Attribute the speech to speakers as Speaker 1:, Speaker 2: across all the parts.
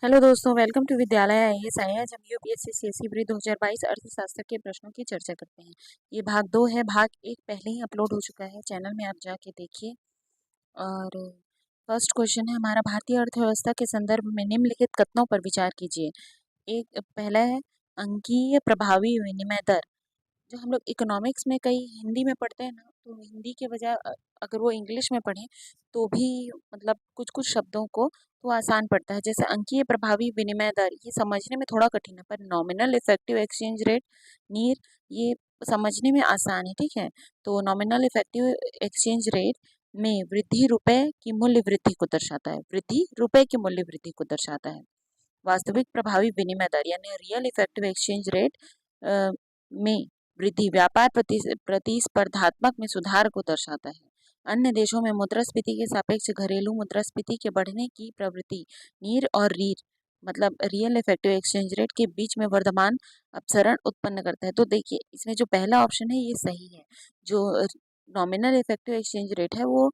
Speaker 1: Hello दोस्तों, welcome to विद्यालय IAS. आज हम यूपीएससी सीएसई प्री 2022 अर्थशास्त्र के प्रश्नों की चर्चा करते हैं। ये भाग 2 है। भाग 1 पहले ही अपलोड हो चुका है, चैनल में आप जाके देखिए। और फर्स्ट क्वेश्चन है हमारा, भारतीय अर्थव्यवस्था के संदर्भ में निम्नलिखित कथनों पर विचार कीजिए। एक पहला है अंकीय प्रभावी विनिमय दर। जो हम लोग इकोनॉमिक्स में कई हिंदी में पढ़ते हैं ना, तो हिंदी के बजाय अगर वो इंग्लिश में पढ़ें तो भी मतलब कुछ कुछ शब्दों को तो आसान पड़ता है। जैसे अंकीय प्रभावी विनिमय दर, ये समझने में थोड़ा कठिन है, पर नॉमिनल इफेक्टिव एक्सचेंज रेट नीर, ये समझने में आसान है। ठीक है, तो नॉमिनल इफेक्टिव एक्सचेंज रेट में वृद्धि रुपए की मूल्य वृद्धि को दर्शाता है। वृद्धि रुपए की मूल्य वृद्धि को दर्शाता है। वास्तविक प्रभावी विनिमय दर यानी रियल इफेक्टिव एक्सचेंज रेट में वृद्धि व्यापार प्रतिस्पर्धात्मक में सुधार को दर्शाता है। अन्य देशों में मुद्रास्फीति के सापेक्ष घरेलू मुद्रास्फीति के बढ़ने की प्रवृत्ति नीर और रीर मतलब रियल इफेक्टिव एक्सचेंज रेट के बीच में वर्धमान अपसरण उत्पन्न करता है। तो देखिए, इसमें जो पहला ऑप्शन है ये सही है। जो नॉमिनल इफेक्टिव एक्सचेंज रेट है वो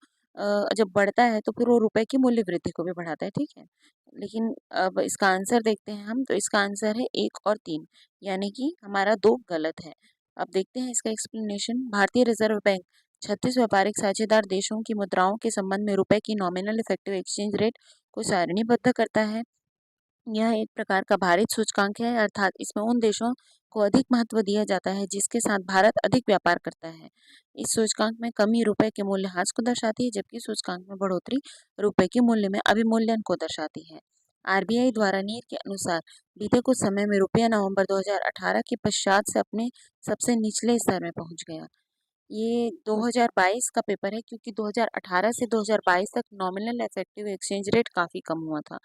Speaker 1: जब बढ़ता है तो फिर वो रुपए की मूल्य वृद्धि को भी बढ़ाता है। ठीक है, लेकिन अब इसका आंसर देखते हैं हम, तो इसका आंसर है 1 और 3, यानी कि हमारा 2 गलत है। अब देखते हैं इसका एक्सप्लेनेशन। भारतीय रिजर्व बैंक 36 व्यापारिक साझेदार देशों की मुद्राओं के संबंध में रुपए की नॉमिनल इफेक्टिव एक्सचेंज रेट को सारणीबद्ध करता है। यह एक प्रकार का भारित सूचकांक है, अर्थात इसमें उन देशों को अधिक महत्व दिया जाता है जिसके साथ भारत अधिक व्यापार करता है। इस सूचकांक में कमी रुपए के मूल्यह्रास को दर्शाती है, जबकि सूचकांक में बढ़ोतरी रुपए के मूल्य में अभिमूल्यन को दर्शाती है। आरबीआई द्वारा नीर के अनुसार बीते कुछ समय में रुपया नवंबर 2018 के पश्चात से अपने सबसे निचले स्तर में पहुंच गया। ये 2022 का पेपर है, क्योंकि 2018 से 2022 तक नॉमिनल इफेक्टिव एक्सचेंज रेट काफ़ी कम हुआ था।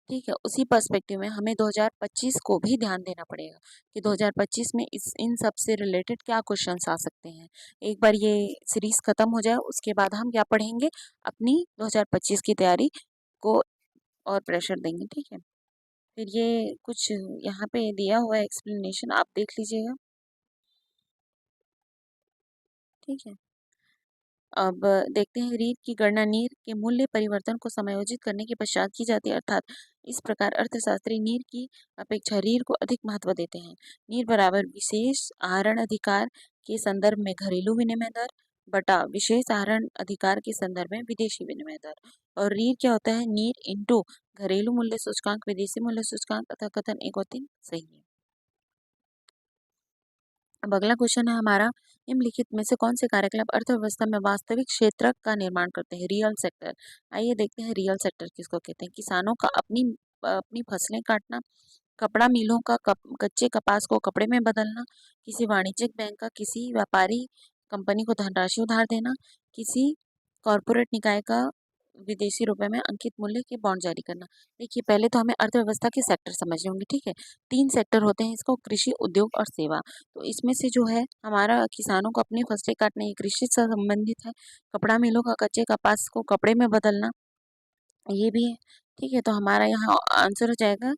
Speaker 1: ठीक है, उसी पर्सपेक्टिव में हमें 2025 को भी ध्यान देना पड़ेगा कि 2025 में इन सब से रिलेटेड क्या क्वेश्चंस आ सकते हैं। एक बार ये सीरीज खत्म हो जाए उसके बाद हम क्या पढ़ेंगे, अपनी 2025 की तैयारी को और प्रेशर देंगे। ठीक है, फिर ये कुछ यहाँ पे दिया हुआ है एक्सप्लेनेशन, आप देख लीजिएगा। ठीक है, अब देखते हैं, रीढ़ की गणना नीर के मूल्य परिवर्तन को समायोजित करने के पश्चात की जाती है, अर्थात इस प्रकार अर्थशास्त्री नीर की अपेक्षा रीढ़ को अधिक महत्व देते हैं। नीर बराबर विशेष आहरण अधिकार के संदर्भ में घरेलू विनिमय दर बटा विशेष आहरण अधिकार के संदर्भ में विदेशी विनिमय दर। और रीढ़ क्या होता है, नीर इंटू घरेलू मूल्य सूचकांक विदेशी मूल्य सूचकांक तथा कथन 1 और 3 सही है। अब अगला क्वेश्चन है हमारा, निम्नलिखित में से कौन से कार्यकलाप अर्थव्यवस्था में वास्तविक क्षेत्र का निर्माण करते हैं। Real sector. आइए देखते हैं रियल सेक्टर किसको कहते हैं। किसानों का अपनी अपनी फसलें काटना, कपड़ा मिलों का कच्चे कपास को कपड़े में बदलना, किसी वाणिज्यिक बैंक का किसी व्यापारी कंपनी को धनराशि उधार देना, किसी कॉरपोरेट निकाय का विदेशी रुपए में अंकित मूल्य के बॉन्ड जारी करना। देखिए, पहले तो हमें अर्थव्यवस्था के सेक्टर समझने होंगे। ठीक है, 3 सेक्टर होते हैं इसको, कृषि, उद्योग और सेवा। तो इसमें से जो है हमारा किसानों को अपनी फसलें काटना, ये कृषि से संबंधित है। कपड़ा मिलों का कच्चे कपास को कपड़े में बदलना, ये भी है। ठीक है, तो हमारा यहाँ आंसर हो जाएगा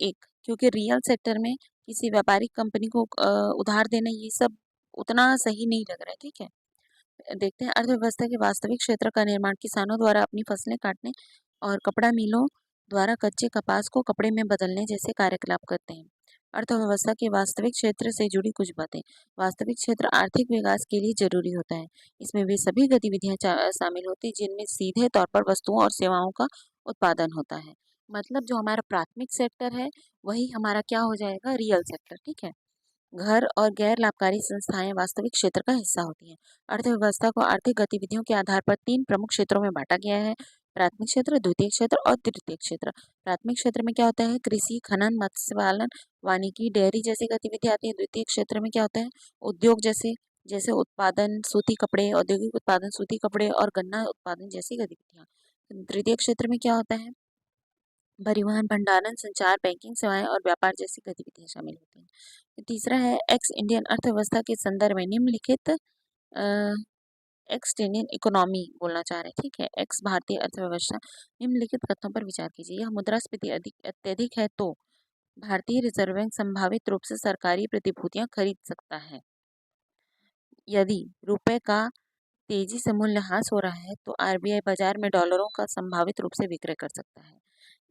Speaker 1: 1, क्योंकि रियल सेक्टर में किसी व्यापारिक कंपनी को उधार देना, ये सब उतना सही नहीं लग रहा है। ठीक है, देखते हैं, अर्थव्यवस्था के वास्तविक क्षेत्र का निर्माण किसानों द्वारा अपनी फसलें काटने और कपड़ा मिलों द्वारा कच्चे कपास को कपड़े में बदलने जैसे कार्यकलाप करते हैं। अर्थव्यवस्था के वास्तविक क्षेत्र से जुड़ी कुछ बातें। वास्तविक क्षेत्र आर्थिक विकास के लिए जरूरी होता है। इसमें वे सभी गतिविधियां शामिल होती हैं जिनमें सीधे तौर पर वस्तुओं और सेवाओं का उत्पादन होता है। मतलब जो हमारा प्राथमिक सेक्टर है वही हमारा क्या हो जाएगा, रियल सेक्टर। ठीक है, घर और गैर लाभकारी संस्थाएं वास्तविक क्षेत्र का हिस्सा होती हैं। अर्थव्यवस्था को आर्थिक गतिविधियों के आधार पर 3 प्रमुख क्षेत्रों में बांटा गया है, प्राथमिक क्षेत्र, द्वितीय क्षेत्र और तृतीय क्षेत्र। प्राथमिक क्षेत्र में क्या होता है, कृषि, खनन, मत्स्य पालन, वानिकी, डेयरी जैसी गतिविधि आती है। द्वितीय क्षेत्र में क्या होता है, उद्योग जैसे जैसे उत्पादन सूती कपड़े, औद्योगिक उत्पादन सूती कपड़े और गन्ना उत्पादन जैसी गतिविधियां। तृतीय क्षेत्र में क्या होता है, परिवहन, भंडारण, संचार, बैंकिंग सेवाएं और व्यापार जैसी गतिविधियां शामिल होती हैं। तीसरा है एक्स इंडियन अर्थव्यवस्था के संदर्भ में निम्नलिखित एक्स इंडियन इकोनॉमी बोलना चाह रहे हैं। ठीक है, एक्स भारतीय अर्थव्यवस्था, निम्नलिखित कथनों पर विचार कीजिए। यह मुद्रास्फीति अत्यधिक है तो भारतीय रिजर्व बैंक संभावित रूप से सरकारी प्रतिभूतियां खरीद सकता है। यदि रुपए का तेजी से मूल्यह्रास हो रहा है तो आरबीआई बाजार में डॉलरों का संभावित रूप से विक्रय कर सकता है।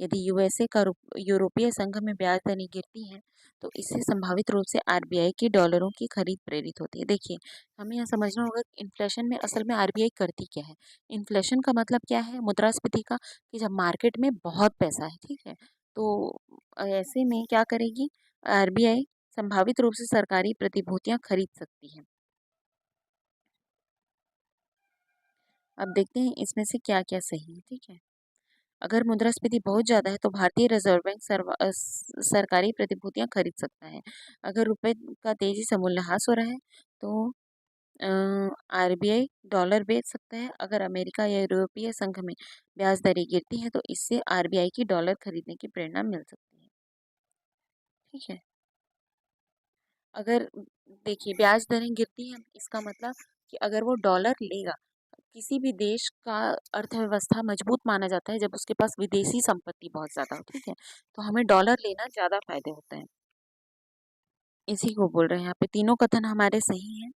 Speaker 1: यदि यूएसए का यूरोपीय संघ में ब्याज दरें गिरती हैं तो इससे संभावित रूप से आरबीआई की डॉलरों की खरीद प्रेरित होती है। देखिए, हमें यह समझना होगा कि इन्फ्लेशन में असल में आरबीआई करती क्या है। इन्फ्लेशन का मतलब क्या है, मुद्रास्फीति का, कि जब मार्केट में बहुत पैसा है, ठीक है, तो ऐसे में क्या करेगी आरबीआई, संभावित रूप से सरकारी प्रतिभूतियां खरीद सकती है। अब देखते हैं इसमें से क्या क्या सही है, ठीक है। अगर मुद्रास्फीति बहुत ज़्यादा है तो भारतीय रिजर्व बैंक सरकारी प्रतिभूतियां खरीद सकता है। अगर रुपए का तेजी से मूल्यह्रास हो रहा है तो आरबीआई डॉलर बेच सकता है। अगर अमेरिका या यूरोपीय संघ में ब्याज दरें गिरती हैं तो इससे आरबीआई की डॉलर खरीदने की प्रेरणा मिल सकती है, ठीक है। अगर देखिए ब्याज दरें गिरती हैं इसका मतलब कि अगर वो डॉलर लेगा, किसी भी देश का अर्थव्यवस्था मजबूत माना जाता है जब उसके पास विदेशी संपत्ति बहुत ज़्यादा हो, ठीक है, तो हमें डॉलर लेना ज़्यादा फायदे होते हैं। इसी को बोल रहे हैं यहाँ पे, तीनों कथन हमारे सही हैं।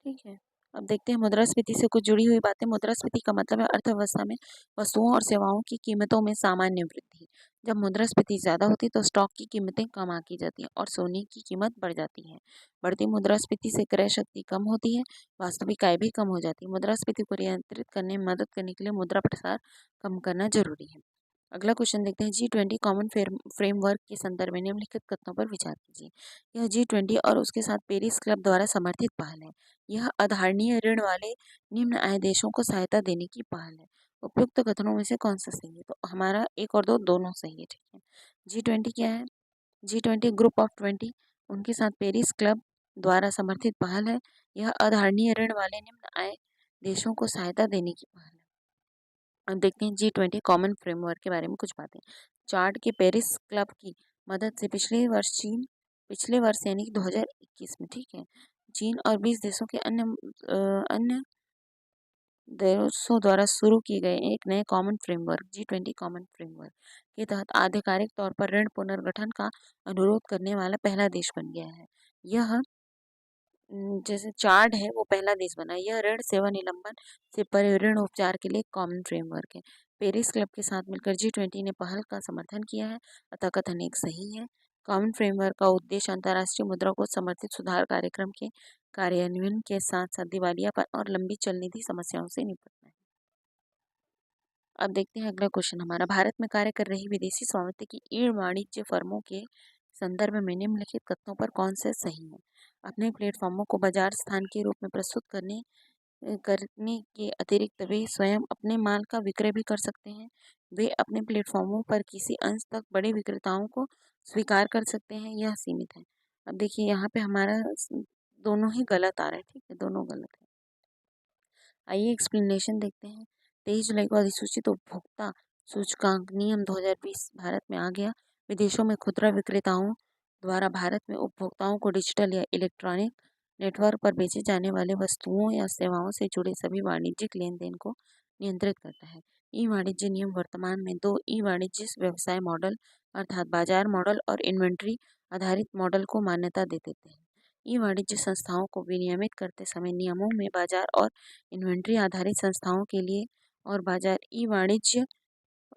Speaker 1: ठीक है, अब देखते हैं मुद्रास्फीति से कुछ जुड़ी हुई बातें। मुद्रास्फीति का मतलब है अर्थव्यवस्था में वस्तुओं और सेवाओं की कीमतों में सामान्य वृद्धि। जब मुद्रास्फीति ज़्यादा होती है तो स्टॉक की कीमतें कम आकी जाती हैं और सोने की कीमत बढ़ जाती है। बढ़ती मुद्रास्फीति से क्रय शक्ति कम होती है, वास्तविक आय भी कम हो जाती है। मुद्रास्फीति को नियंत्रित करने में मदद करने के लिए मुद्रा प्रसार कम करना जरूरी है। अगला क्वेश्चन देखते हैं, G20 कॉमन फ्रेमवर्क के संदर्भ में निम्नलिखित कथनों पर विचार कीजिए। यह G20 और उसके साथ पेरिस क्लब द्वारा समर्थित पहल है। यह आधारणीय ऋण वाले निम्न आय देशों को सहायता देने की पहल है। उपयुक्त कथनों में से कौन सा सही है? तो हमारा एक और दो दोनों सही है, ठीक है। G20 क्या है? G20 ग्रुप ऑफ 20, उनके साथ पेरिस क्लब द्वारा समर्थित पहल है। यह आधारणीय ऋण वाले निम्न आय देशों को सहायता देने की पहल है। अब देखते हैं G20 कॉमन फ्रेमवर्क के बारे में कुछ बातें। चार्ट के पेरिस क्लब की मदद से पिछले वर्ष यानी कि 2021 में, ठीक है, चीन और 20 देशों के अन्य देशों द्वारा शुरू किए गए एक नए common framework G20 common framework के तहत आधिकारिक तौर पर ऋण पुनर्गठन का अनुरोध करने वाला पहला देश बन गया है। यह जैसे चार्ट है वो पहला देश बना। यह ऋण सेवा निलंबन से परे ऋण उपचार के लिए कॉमन फ्रेमवर्क है। पेरिस क्लब के साथ मिलकर G20 ने पहल का समर्थन किया है, अतः कथन एक सही है। कॉमन फ्रेमवर्क का उद्देश्य अंतर्राष्ट्रीय मुद्रा को समर्थित सुधार कार्यक्रम के कार्यान्वयन के साथ साथ दिवालियापन और लंबी चलनिधि समस्याओं से निपटना है। अब देखते हैं अगला क्वेश्चन हमारा, भारत में कार्य कर रही विदेशी स्वामित्व की ई वाणिज्य फर्मों के संदर्भ में निम्नलिखित कथनों पर कौन से सही है? अपने प्लेटफॉर्मों को बाजार स्थान के रूप में प्रस्तुत करने के अतिरिक्त वे स्वयं अपने माल का विक्रय भी कर सकते हैं। वे अपने प्लेटफॉर्मों पर किसी अंश तक बड़े विक्रेताओं को स्वीकार कर सकते हैं, यह सीमित है। अब देखिए यहाँ पे हमारा दोनों ही गलत आ रहा है, ठीक है, दोनों गलत है। आइए एक्सप्लेनेशन देखते हैं। 23 जुलाई को अधिसूचित उपभोक्ता सूचकांक नियम 2020 भारत में आ गया। विदेशों में खुदरा विक्रेताओं द्वारा भारत में उपभोक्ताओं को डिजिटल या इलेक्ट्रॉनिक नेटवर्क पर बेचे जाने वाले वस्तुओं या सेवाओं से जुड़े सभी वाणिज्यिक लेन देन को नियंत्रित करता है। ई वाणिज्य नियम वर्तमान में दो ई वाणिज्य व्यवसाय मॉडल अर्थात बाजार मॉडल और इन्वेंट्री आधारित मॉडल को मान्यता दे देते हैं। ई वाणिज्य संस्थाओं को विनियमित करते समय नियमों में बाजार और इन्वेंट्री आधारित संस्थाओं के लिए और बाजार ई वाणिज्य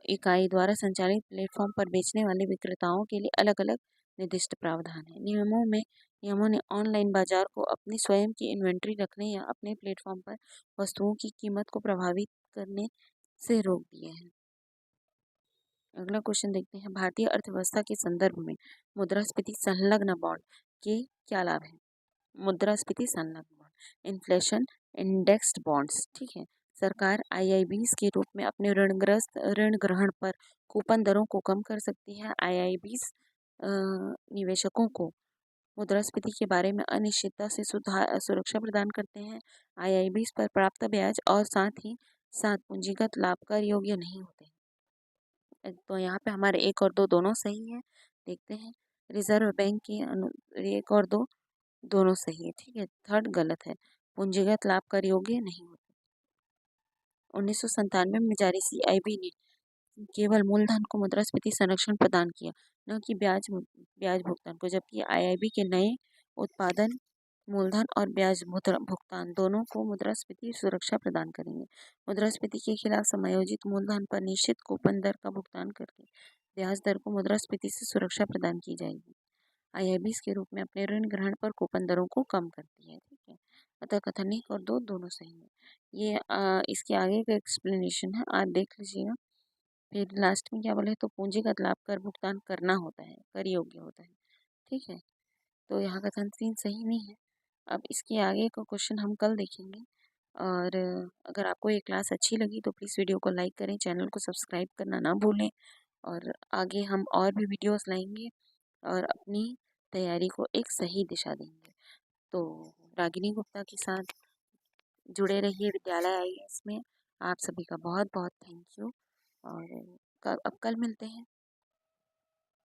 Speaker 1: इकाई द्वारा संचालित प्लेटफॉर्म पर बेचने वाले विक्रेताओं के लिए अलग अलग निर्दिष्ट प्रावधान है। नियमों ने ऑनलाइन बाजार को अपनी स्वयं की इन्वेंट्री रखने या अपने प्लेटफॉर्म पर वस्तुओं की कीमत को प्रभावित करने से रोक दिए हैं। अगला क्वेश्चन देखते हैं, भारतीय अर्थव्यवस्था के संदर्भ में मुद्रास्फीति संलग्न बॉन्ड के क्या लाभ हैं? मुद्रास्फीति संलग्न बॉन्ड, इन्फ्लेशन इंडेक्स्ड बॉन्ड्स, ठीक है। सरकार आईआईबीज के रूप में अपने ऋणग्रस्त ऋण ग्रहण पर कूपन दरों को कम कर सकती है। आईआईबीज निवेशकों को मुद्रास्फीति के बारे में अनिश्चितता से सुरक्षा प्रदान करते हैं। आईआईबीज पर प्राप्त ब्याज और साथ ही साथ पूंजीगत लाभ कर योग्य नहीं होते। तो यहाँ पे हमारे एक और दो दोनों सही है। देखते हैं, रिजर्व बैंक की एक और दो दोनों सही है, ठीक है, थर्ड गलत है। पूंजीगत लाभ कर योग्य नहीं होते। 1997 में जारी सीआईबी ने केवल मूलधन को मुद्रास्फीति संरक्षण प्रदान किया, न कि ब्याज भुगतान को, जबकि आईआईबी के नए उत्पादन मूलधन और ब्याज मुद्रा भुगतान दोनों को मुद्रास्फीति सुरक्षा प्रदान करेंगे। मुद्रास्फीति के खिलाफ समायोजित मूलधन पर निश्चित कूपन दर का भुगतान करके ब्याज दर को मुद्रास्फीति से सुरक्षा प्रदान की जाएगी। आईआईबीज के रूप में अपने ऋण ग्रहण पर कूपन दरों को कम करती है। ठीक है, अतः कथन एक और दो दोनों सही है। ये इसके आगे का एक्सप्लेनेशन है, आप देख लीजिएगा। फिर लास्ट में क्या बोले, तो पूंजीगत लाभ कर भुगतान करना होता है, कर योग्य होता है। ठीक है, तो यहाँ कथन 3 सही नहीं है। अब इसके आगे का क्वेश्चन हम कल देखेंगे। और अगर आपको ये क्लास अच्छी लगी तो प्लीज़ वीडियो को लाइक करें, चैनल को सब्सक्राइब करना ना भूलें। और आगे हम और भी वीडियोस लाएंगे और अपनी तैयारी को एक सही दिशा देंगे। तो रागिनी गुप्ता के साथ जुड़े रहिए विद्यालय आईएएस में। आप सभी का बहुत बहुत थैंक यू। और अब कल मिलते हैं।